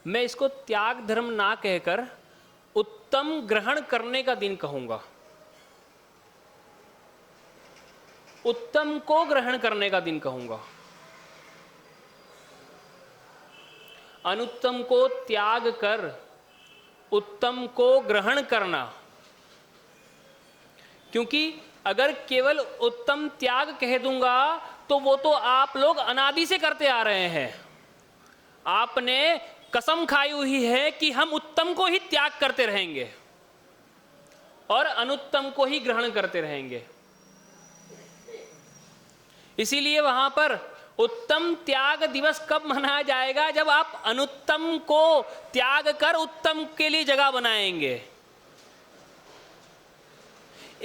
मैं इसको त्याग धर्म ना कहकर उत्तम ग्रहण करने का दिन कहूंगा। उत्तम को ग्रहण करने का दिन कहूंगा। अनुत्तम को त्याग कर उत्तम को ग्रहण करना। क्योंकि अगर केवल उत्तम त्याग कह दूंगा तो वो तो आप लोग अनादि से करते आ रहे हैं। आपने कसम खाई हुई है कि हम उत्तम को ही त्याग करते रहेंगे और अनुत्तम को ही ग्रहण करते रहेंगे। इसीलिए वहां पर उत्तम त्याग दिवस कब मनाया जाएगा? जब आप अनुत्तम को त्याग कर उत्तम के लिए जगह बनाएंगे।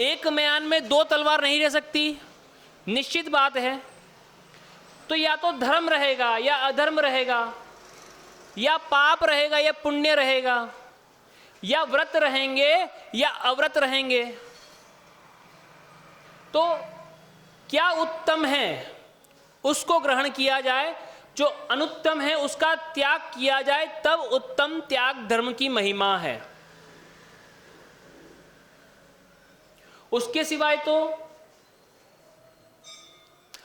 एक म्यान में दो तलवार नहीं रह सकती, निश्चित बात है। तो या तो धर्म रहेगा या अधर्म रहेगा, या पाप रहेगा या पुण्य रहेगा, या व्रत रहेंगे या अव्रत रहेंगे। तो क्या उत्तम है उसको ग्रहण किया जाए, जो अनुत्तम है उसका त्याग किया जाए, तब उत्तम त्याग धर्म की महिमा है। उसके सिवाय तो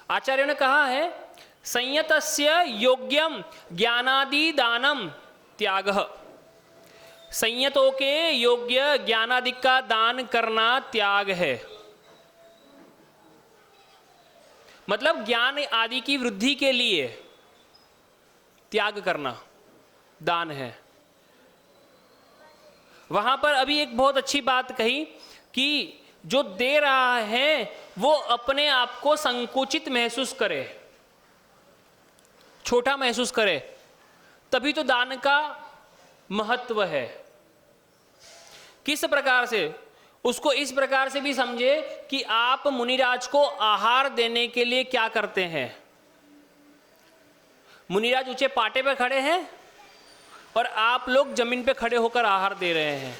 आचार्यों ने कहा है संयतस्य योग्यम ज्ञानादि दानम त्यागः। संयतों के योग्य ज्ञानादि का दान करना त्याग है। मतलब ज्ञान आदि की वृद्धि के लिए त्याग करना दान है। वहां पर अभी एक बहुत अच्छी बात कही कि जो दे रहा है वो अपने आप को संकुचित महसूस करे, छोटा महसूस करे, तभी तो दान का महत्व है। किस प्रकार से? उसको इस प्रकार से भी समझे कि आप मुनिराज को आहार देने के लिए क्या करते हैं। मुनिराज ऊंचे पाटे पे खड़े हैं और आप लोग जमीन पे खड़े होकर आहार दे रहे हैं,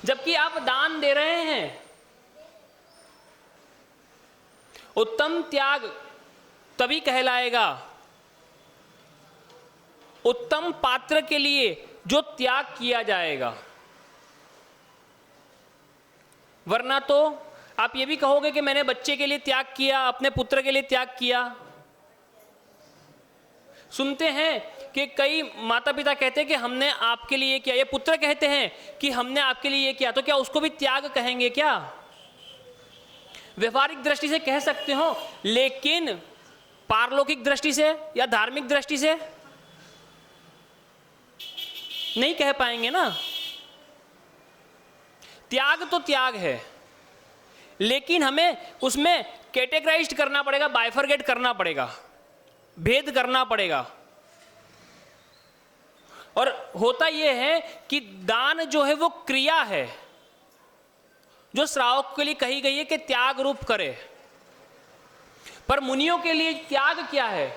जबकि आप दान दे रहे हैं। उत्तम त्याग तभी कहलाएगा उत्तम पात्र के लिए जो त्याग किया जाएगा। वरना तो आप ये भी कहोगे कि मैंने बच्चे के लिए त्याग किया, अपने पुत्र के लिए त्याग किया। सुनते हैं कि कई माता पिता कहते हैं कि हमने आपके लिए किया, ये पुत्र कहते हैं कि हमने आपके लिए ये किया, तो क्या उसको भी त्याग कहेंगे क्या? व्यवहारिक दृष्टि से कह सकते हो, लेकिन पारलौकिक दृष्टि से या धार्मिक दृष्टि से नहीं कह पाएंगे ना। त्याग तो त्याग है, लेकिन हमें उसमें कैटेगराइज करना पड़ेगा, बाइफरगेट करना पड़ेगा, भेद करना पड़ेगा। और होता यह है कि दान जो है वो क्रिया है जो श्रावक के लिए कही गई है कि त्याग रूप करे। पर मुनियों के लिए त्याग क्या है?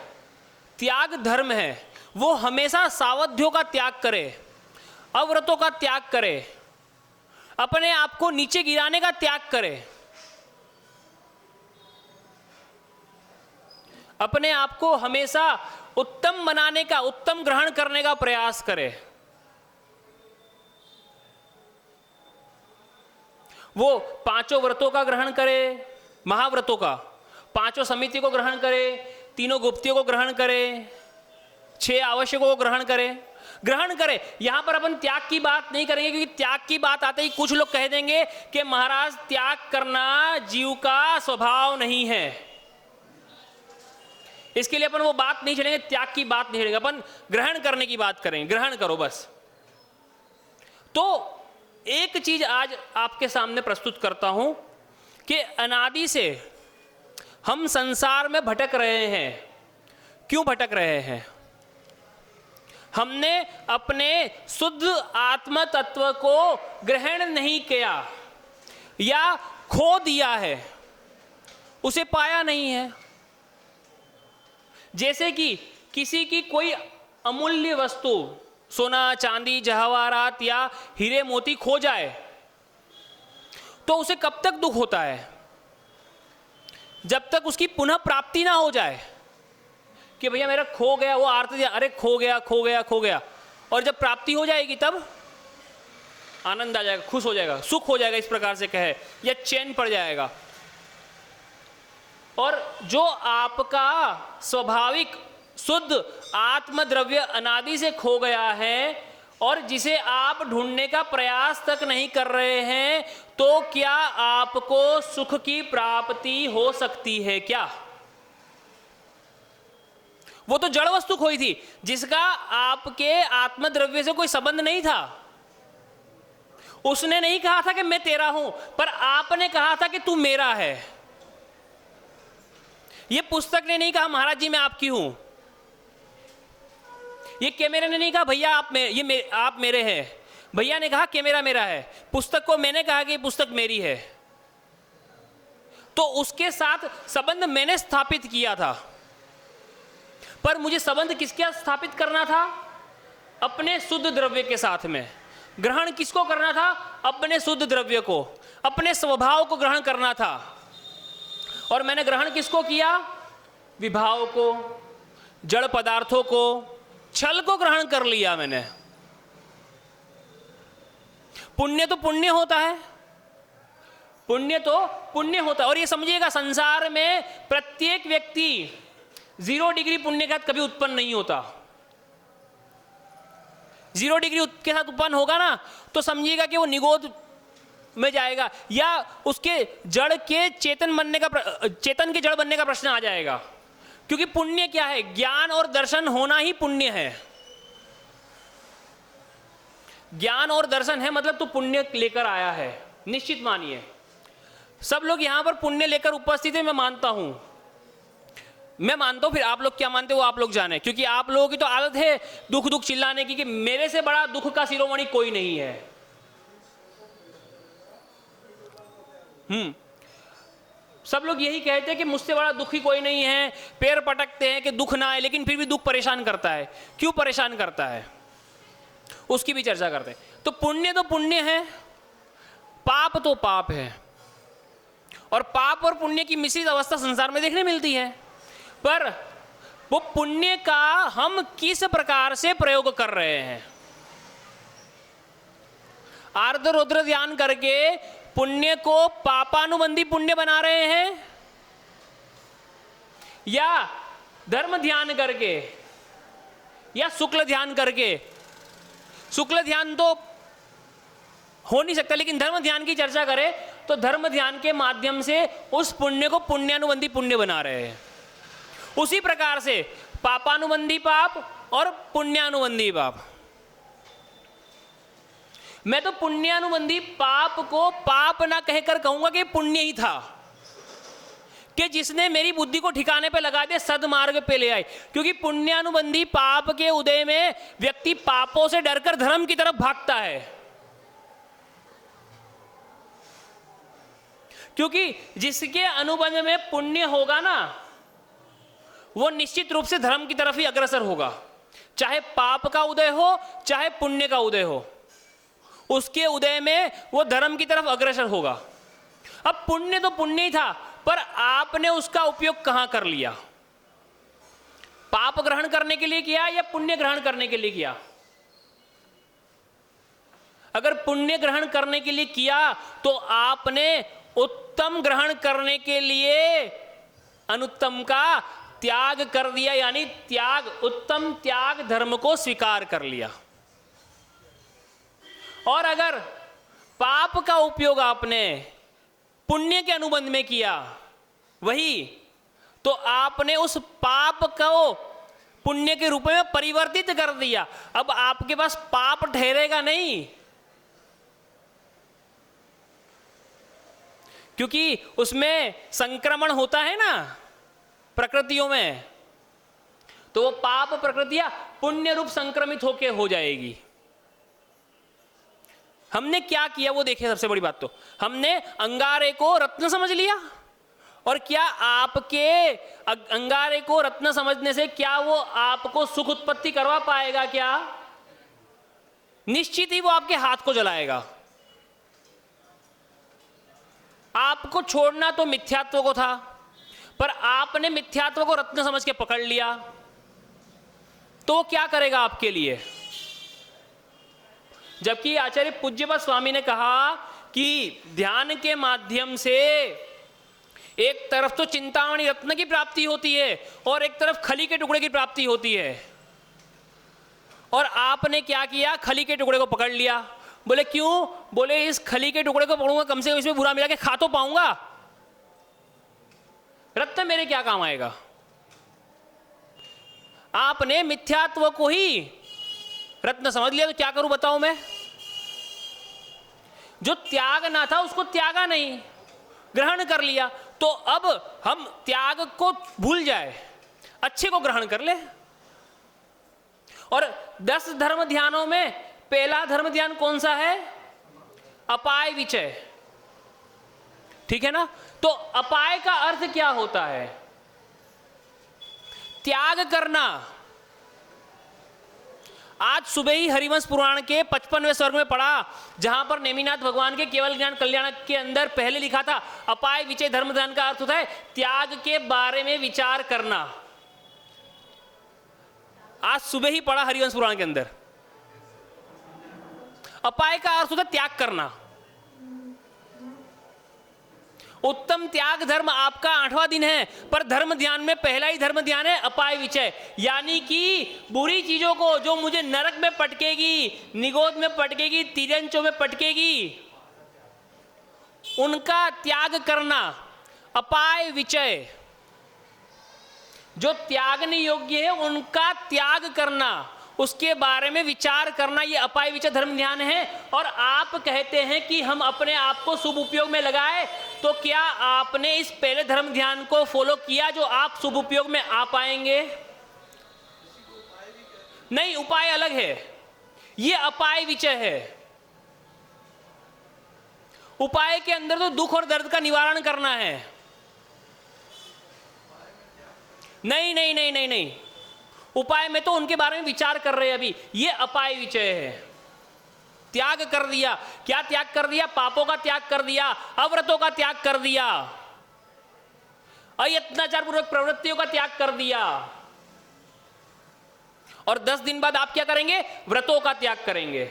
त्याग धर्म है। वो हमेशा सावध्यों का त्याग करे, अव्रतों का त्याग करे, अपने आप को नीचे गिराने का त्याग करे, अपने आप को हमेशा उत्तम बनाने का, उत्तम ग्रहण करने का प्रयास करे। वो पांचों व्रतों का ग्रहण करे, महाव्रतों का, पांचों समिति को ग्रहण करे, तीनों गुप्तियों को ग्रहण करे, 6 आवश्यकों को ग्रहण करे। यहां पर अपन त्याग की बात नहीं करेंगे, क्योंकि त्याग की बात आते ही कुछ लोग कह देंगे कि महाराज त्याग करना जीव का स्वभाव नहीं है। इसके लिए अपन वो बात नहीं चलेंगे, त्याग की बात नहीं चलेंगे, अपन ग्रहण करने की बात करेंगे। ग्रहण करो बस। तो एक चीज आज आपके सामने प्रस्तुत करता हूं कि अनादि से हम संसार में भटक रहे हैं। क्यों भटक रहे हैं? हमने अपने शुद्ध आत्म तत्व को ग्रहण नहीं किया या खो दिया है, उसे पाया नहीं है। जैसे कि किसी की कोई अमूल्य वस्तु, सोना चांदी जवाहरात या हीरे मोती खो जाए तो उसे कब तक दुख होता है? जब तक उसकी पुनः प्राप्ति ना हो जाए कि भैया मेरा खो गया, वो आरती दिया, अरे खो गया खो गया खो गया, और जब प्राप्ति हो जाएगी तब आनंद आ जाएगा, खुश हो जाएगा, सुख हो जाएगा, इस प्रकार से कहे, या चैन पड़ जाएगा। और जो आपका स्वाभाविक शुद्ध आत्मद्रव्य अनादि से खो गया है और जिसे आप ढूंढने का प्रयास तक नहीं कर रहे हैं, तो क्या आपको सुख की प्राप्ति हो सकती है क्या? वो तो जड़ वस्तु खोई थी जिसका आपके आत्मद्रव्य से कोई संबंध नहीं था। उसने नहीं कहा था कि मैं तेरा हूं, पर आपने कहा था कि तू मेरा है। ये पुस्तक ने नहीं कहा महाराज जी मैं आपकी हूं। ये कैमरे ने नहीं कहा भैया आप मेरे हैं। भैया ने कहा कैमरा मेरा है। पुस्तक को मैंने कहा कि पुस्तक मेरी है। तो उसके साथ संबंध मैंने स्थापित किया था, पर मुझे संबंध किसके साथ स्थापित करना था? अपने शुद्ध द्रव्य के साथ में। ग्रहण किसको करना था? अपने शुद्ध द्रव्य को, अपने स्वभाव को ग्रहण करना था। और मैंने ग्रहण किसको किया? विभाव को, जड़ पदार्थों को, छल को ग्रहण कर लिया मैंने। पुण्य तो पुण्य होता है, पुण्य तो पुण्य होता है। और ये समझिएगा संसार में प्रत्येक व्यक्ति 0 डिग्री पुण्य के साथ कभी उत्पन्न नहीं होता। 0 डिग्री के साथ उत्पन्न होगा ना तो समझिएगा कि वो निगोद में जाएगा, या उसके जड़ के चेतन के जड़ बनने का प्रश्न आ जाएगा। क्योंकि पुण्य क्या है? ज्ञान और दर्शन होना ही पुण्य है। ज्ञान और दर्शन है मतलब तो पुण्य लेकर आया है, निश्चित मानिए। सब लोग यहां पर पुण्य लेकर उपस्थित है, मैं मानता हूं, फिर आप लोग क्या मानते हो वो आप लोग जाने। क्योंकि आप लोगों की तो आदत है दुख दुख चिल्लाने की कि मेरे से बड़ा दुख का शिरोमणि कोई नहीं है। सब लोग यही कहते हैं कि मुझसे बड़ा दुखी कोई नहीं है, पैर पटकते हैं कि दुख ना आए, लेकिन फिर भी दुख परेशान करता है। क्यों परेशान करता है उसकी भी चर्चा करते हैं। तो पुण्य है, पाप तो पाप है। और पाप और पुण्य की मिश्रित अवस्था संसार में देखने मिलती है। पर वो पुण्य का हम किस प्रकार से प्रयोग कर रहे हैं? आर्द्र रुद्र ध्यान करके पुण्य को पापानुबंधी पुण्य बना रहे हैं, या धर्म ध्यान करके, या शुक्ल ध्यान करके? शुक्ल ध्यान तो हो नहीं सकता, लेकिन धर्म ध्यान की चर्चा करें तो धर्म ध्यान के माध्यम से उस पुण्य को पुण्यानुबंधी पुण्य बना रहे हैं। उसी प्रकार से पापानुबंधी पाप और पुण्यानुबंधी पाप। मैं तो पुण्यानुबंधी पाप को पाप ना कहकर कहूंगा कि पुण्य ही था, कि जिसने मेरी बुद्धि को ठिकाने पे लगा दिया, सदमार्ग पे ले आए। क्योंकि पुण्यानुबंधी पाप के उदय में व्यक्ति पापों से डरकर धर्म की तरफ भागता है। क्योंकि जिसके अनुबंध में पुण्य होगा ना, वो निश्चित रूप से धर्म की तरफ ही अग्रसर होगा। चाहे पाप का उदय हो चाहे पुण्य का उदय हो, उसके उदय में वो धर्म की तरफ अग्रसर होगा। अब पुण्य तो पुण्य ही था, पर आपने उसका उपयोग कहां कर लिया? पाप ग्रहण करने के लिए किया या पुण्य ग्रहण करने के लिए किया? अगर पुण्य ग्रहण करने के लिए किया तो आपने उत्तम ग्रहण करने के लिए अनुत्तम का त्याग कर दिया, यानी उत्तम त्याग धर्म को स्वीकार कर लिया। और अगर पाप का उपयोग आपने पुण्य के अनुबंध में किया वही, तो आपने उस पाप को पुण्य के रूप में परिवर्तित कर दिया। अब आपके पास पाप ठहरेगा नहीं, क्योंकि उसमें संक्रमण होता है ना प्रकृतियों में, तो वो पाप प्रकृतियां पुण्य रूप संक्रमित होके हो जाएगी। हमने क्या किया वो देखिए। सबसे बड़ी बात तो हमने अंगारे को रत्न समझ लिया। और क्या आपके अंगारे को रत्न समझने से क्या वो आपको सुख उत्पत्ति करवा पाएगा? क्या? निश्चित ही वो आपके हाथ को जलाएगा। आपको छोड़ना तो मिथ्यात्व को था, पर आपने मिथ्यात्व को रत्न समझ के पकड़ लिया, तो क्या करेगा आपके लिए? जबकि आचार्य पूज्यपाद स्वामी ने कहा कि ध्यान के माध्यम से एक तरफ तो चिंतामणि रत्न की प्राप्ति होती है और एक तरफ खली के टुकड़े की प्राप्ति होती है। और आपने क्या किया, खली के टुकड़े को पकड़ लिया। बोले क्यों? बोले इस खली के टुकड़े को पकड़ूंगा, कम से कम इसमें बुरा मिला के खा तो पाऊंगा, रत्न मेरे क्या काम आएगा। आपने मिथ्यात्व को ही रत्न समझ लिया, तो क्या करूं बताओ मैं? जो त्यागना था उसको त्यागा नहीं, ग्रहण कर लिया। तो अब हम त्याग को भूल जाए, अच्छे को ग्रहण कर ले। और 10 धर्म ध्यानों में पहला धर्म ध्यान कौन सा है? अपाय विचय, ठीक है ना। तो अपाय का अर्थ क्या होता है? त्याग करना। आज सुबह ही हरिवंश पुराण के 55वें सर्ग में पढ़ा, जहां पर नेमिनाथ भगवान के केवल ज्ञान कल्याण के अंदर पहले लिखा था अपाय विचय धर्म ध्यान का अर्थ होता है त्याग के बारे में विचार करना। आज सुबह ही पढ़ा हरिवंश पुराण के अंदर, अपाय का अर्थ होता है त्याग करना। उत्तम त्याग धर्म आपका 8वां दिन है, पर धर्म ध्यान में पहला ही धर्म ध्यान है अपाय विचय, यानी कि बुरी चीजों को जो मुझे नरक में पटकेगी, निगोद में पटकेगी, तिरंचों में पटकेगी, उनका त्याग करना, अपाय विचय। जो त्यागने योग्य है उनका त्याग करना, उसके बारे में विचार करना, ये अपाय विचय धर्म ध्यान है। और आप कहते हैं कि हम अपने आप को शुभ उपयोग में लगाए, तो क्या आपने इस पहले धर्म ध्यान को फॉलो किया जो आप शुभ उपयोग में आ पाएंगे? नहीं, उपाय अलग है, ये अपाय विचय है। उपाय के अंदर तो दुख और दर्द का निवारण करना है। नहीं नहीं नहीं नहीं नहीं, उपाय में तो उनके बारे में विचार कर रहे हैं अभी, ये अपाय विचय है। त्याग कर दिया, क्या त्याग कर दिया? पापों का त्याग कर दिया, अव्रतों का त्याग कर दिया, अयत्नाचार पूर्वक प्रवृत्तियों का त्याग कर दिया। और 10 दिन बाद आप क्या करेंगे? व्रतों का त्याग करेंगे।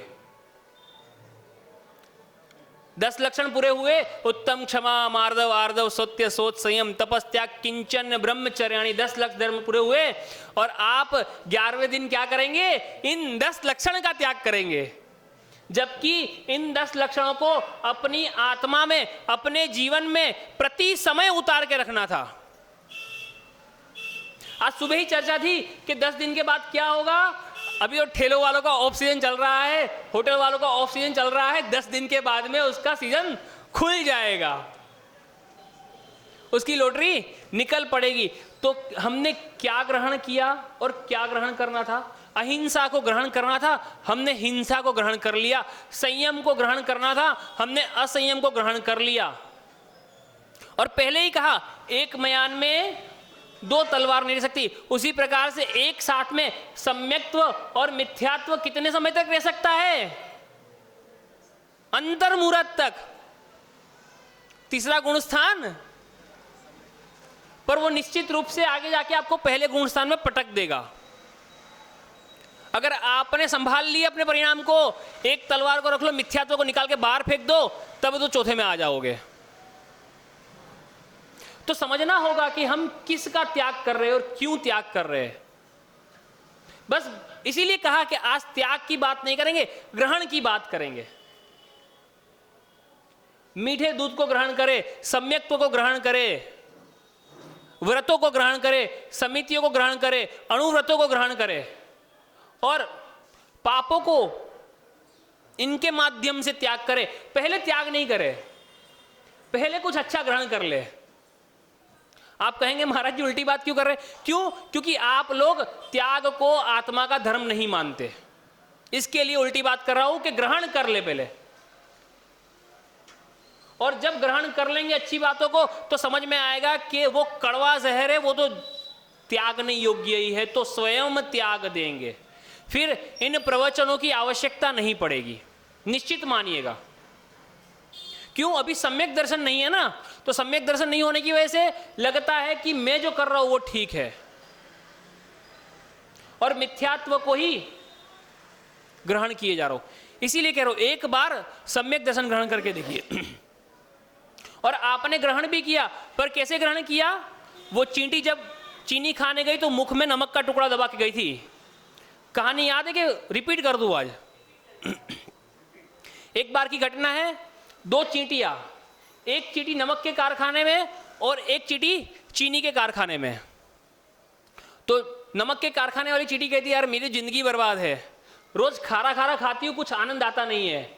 10 लक्षण पूरे हुए, उत्तम, क्षमा, मार्दव, आर्दव, सत्य, सोच, संयम, तपस्त्याग, किंचन, ब्रह्मचर्याणि, 10 लक्ष्य धर्म पूरे हुए। और आप 11वें दिन क्या करेंगे? इन 10 लक्षण का त्याग करेंगे। जबकि इन 10 लक्षणों को अपनी आत्मा में, अपने जीवन में प्रति समय उतार के रखना था। आज सुबह ही चर्चा थी कि 10 दिन के बाद क्या होगा। अभी तो ठेलों वालों का ऑफ सीजन चल रहा है, होटल वालों का ऑफ सीजन चल रहा है, 10 दिन के बाद में उसका सीजन खुल जाएगा, उसकी लॉटरी निकल पड़ेगी। तो हमने क्या ग्रहण किया और क्या ग्रहण करना था? अहिंसा को ग्रहण करना था, हमने हिंसा को ग्रहण कर लिया। संयम को ग्रहण करना था, हमने असंयम को ग्रहण कर लिया। और पहले ही कहा, एक म्यान में 2 तलवार नहीं रह सकती। उसी प्रकार से एक साथ में सम्यक्त्व और मिथ्यात्व कितने समय तक रह सकता है? अंतर्मुहूर्त तक। तीसरा गुण स्थान, पर वो निश्चित रूप से आगे जाके आपको पहले गुण स्थान में पटक देगा। अगर आपने संभाल लिया अपने परिणाम को, एक तलवार को रख लो, मिथ्यात्व को निकाल के बाहर फेंक दो, तब तो चौथे में आ जाओगे। तो समझना होगा कि हम किसका त्याग कर रहे हैं और क्यों त्याग कर रहे हैं। बस इसीलिए कहा कि आज त्याग की बात नहीं करेंगे, ग्रहण की बात करेंगे। मीठे दूध को ग्रहण करे, सम्यक्त्व को ग्रहण करे, व्रतों को ग्रहण करे, समितियों को ग्रहण करे, अणुव्रतों को ग्रहण करे, और पापों को इनके माध्यम से त्याग करे। पहले त्याग नहीं करे, पहले कुछ अच्छा ग्रहण कर ले। आप कहेंगे महाराज जी उल्टी बात क्यों कर रहे? क्यों? क्योंकि आप लोग त्याग को आत्मा का धर्म नहीं मानते, इसके लिए उल्टी बात कर रहा हूं कि ग्रहण कर ले पहले। और जब ग्रहण कर लेंगे अच्छी बातों को, तो समझ में आएगा कि वो कड़वा जहर है, वो तो त्यागने योग्य ही है, तो स्वयं त्याग देंगे। फिर इन प्रवचनों की आवश्यकता नहीं पड़ेगी, निश्चित मानिएगा। क्यों? अभी सम्यक दर्शन नहीं है ना, तो सम्यक दर्शन नहीं होने की वजह से लगता है कि मैं जो कर रहा हूं वो ठीक है, और मिथ्यात्व को ही ग्रहण किए जा रहा हूं। इसीलिए कह रहा हूं, एक बार सम्यक दर्शन ग्रहण करके देखिए। और आपने ग्रहण भी किया, पर कैसे ग्रहण किया? वो चींटी जब चीनी खाने गई तो मुख में नमक का टुकड़ा दबा के गई थी। कहानी याद है कि रिपीट कर दूं आज? एक बार की घटना है, दो चींटियां, एक चींटी नमक के कारखाने में और एक चींटी चीनी के कारखाने में। तो नमक के कारखाने वाली चींटी कहती है, यार मेरी जिंदगी बर्बाद है, रोज खारा खारा खाती हूं, कुछ आनंद आता नहीं है।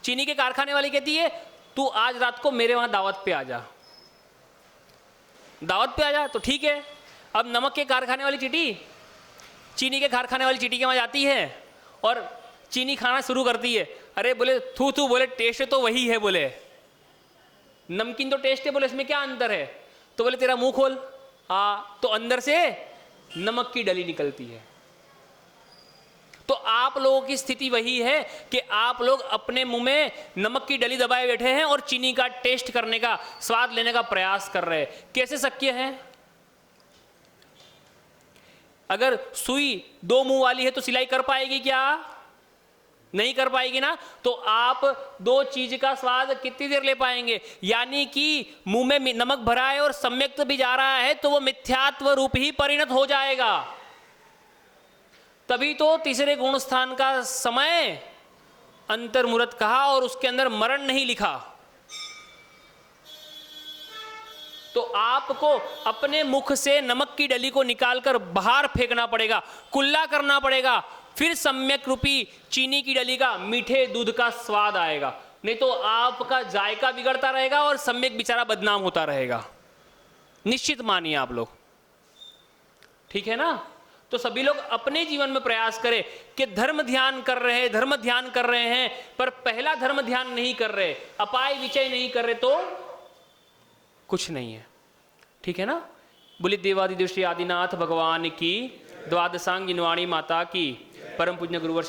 चीनी के कारखाने वाली कहती है, तू आज रात को मेरे वहां दावत पे आ जा। दावत पे आ जा, तो ठीक है। अब नमक के कारखाने वाली चींटी चीनी के कारखाने वाली चींटी के वहां जाती है और चीनी खाना शुरू करती है। अरे बोले थू थू, बोले टेस्ट तो वही है, बोले नमकीन तो टेस्ट है, बोले इसमें क्या अंतर है? तो बोले तेरा मुंह खोल। तो अंदर से नमक की डली निकलती है। तो आप लोगों की स्थिति वही है कि आप लोग अपने मुंह में नमक की डली दबाए बैठे हैं और चीनी का टेस्ट करने का, स्वाद लेने का प्रयास कर रहे हैं। कैसे शक्य है? अगर सुई दो मुंह वाली है तो सिलाई कर पाएगी क्या? नहीं कर पाएगी ना। तो आप दो चीज का स्वाद कितनी देर ले पाएंगे? यानी कि मुंह में नमक भरा है और सम्यक भी जा रहा है तो वो मिथ्यात्व रूप ही परिणत हो जाएगा। तभी तो तीसरे गुण स्थान का समय अंतर्मुहूर्त कहा और उसके अंदर मरण नहीं लिखा। तो आपको अपने मुख से नमक की डली को निकालकर बाहर फेंकना पड़ेगा, कुल्ला करना पड़ेगा, फिर सम्यक रूपी चीनी की डली का, मीठे दूध का स्वाद आएगा। नहीं तो आपका जायका बिगड़ता रहेगा और सम्यक बेचारा बदनाम होता रहेगा। निश्चित मानिए आप लोग, ठीक है ना। तो सभी लोग अपने जीवन में प्रयास करें कि धर्म ध्यान कर रहे हैं, धर्म ध्यान कर रहे हैं, पर पहला धर्म ध्यान नहीं कर रहे, अपाय विचय नहीं कर रहे, तो कुछ नहीं है, ठीक है ना। बोले देवादिदेव श्री आदिनाथ भगवान की, द्वादशांग जिनवाणी माता की, परम पूज्य गुरुवर